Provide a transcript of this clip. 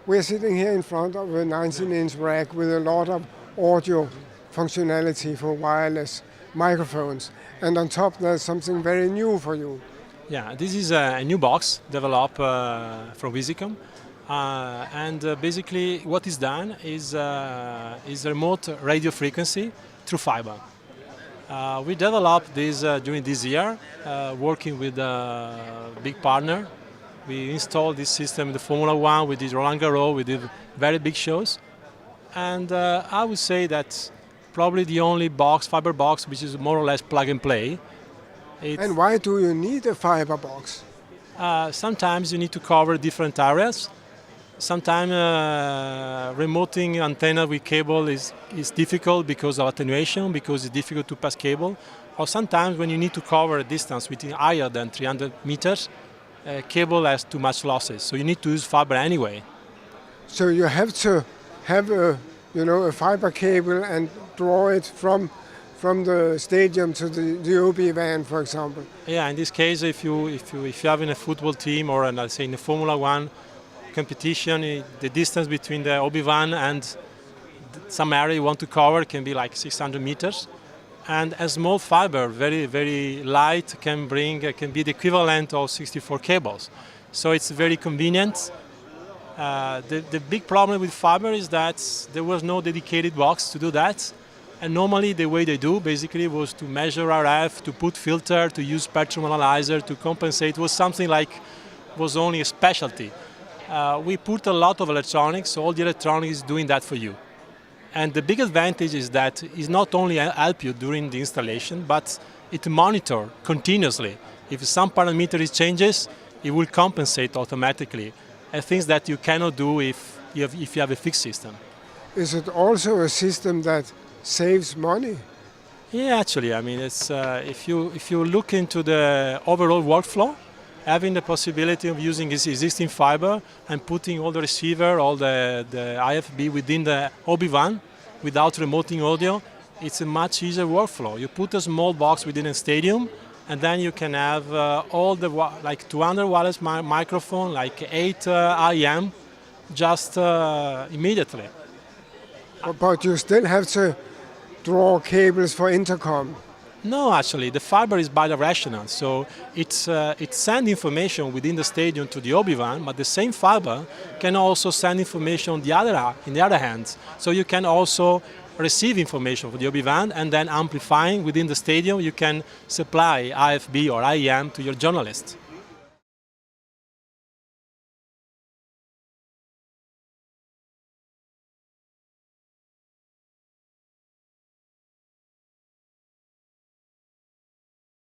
We're sitting here in front of a 19-inch rack with a lot of audio functionality for wireless microphones. And on top there's something very new for you. Yeah, this is a new box developed from WisyCom. Basically what is done is remote radio frequency through fiber. We developed this during this year, working with a big partner. We installed this system in the Formula One, we did Roland Garros, we did very big shows. And I would say that's probably the only fiber box which is more or less plug and play. And why do you need a fiber box? Sometimes you need to cover different areas. Sometimes remoting antenna with cable is difficult because of attenuation, because it's difficult to pass cable. Or sometimes when you need to cover a distance within higher than 300 meters, cable has too much losses, so you need to use fiber anyway. So you have to have a fiber cable and draw it from the stadium to the OB van, for example. Yeah, in this case, if you have in a football team or let's say in a Formula One competition, the distance between the OB van and some area you want to cover can be like 600 meters. And a small fiber, very, very light, can be the equivalent of 64 cables. So it's very convenient. The big problem with fiber is that there was no dedicated box to do that. And normally the way they do basically was to measure RF, to put filter, to use spectrum analyzer, to compensate. It was something like was only a specialty. We put a lot of electronics, so all the electronics is doing that for you. And the big advantage is that it not only help you during the installation, but it monitors continuously. If some parameter changes, it will compensate automatically. And things that you cannot do if you have a fixed system. Is it also a system that saves money? Yeah, actually, I mean, it's if you look into the overall workflow, having the possibility of using this existing fiber and putting all the receiver, all the IFB within the OB van without remoting audio, it's a much easier workflow. You put a small box within a stadium, and then you can have all the like 200 wireless microphone, like 8 IM, just immediately. But you still have to draw cables for intercom. No, actually, the fiber is bidirectional, so it sends information within the stadium to the OB van, but the same fiber can also send information on the other hand. So you can also receive information from the OB van, and then amplifying within the stadium, you can supply IFB or IEM to your journalist.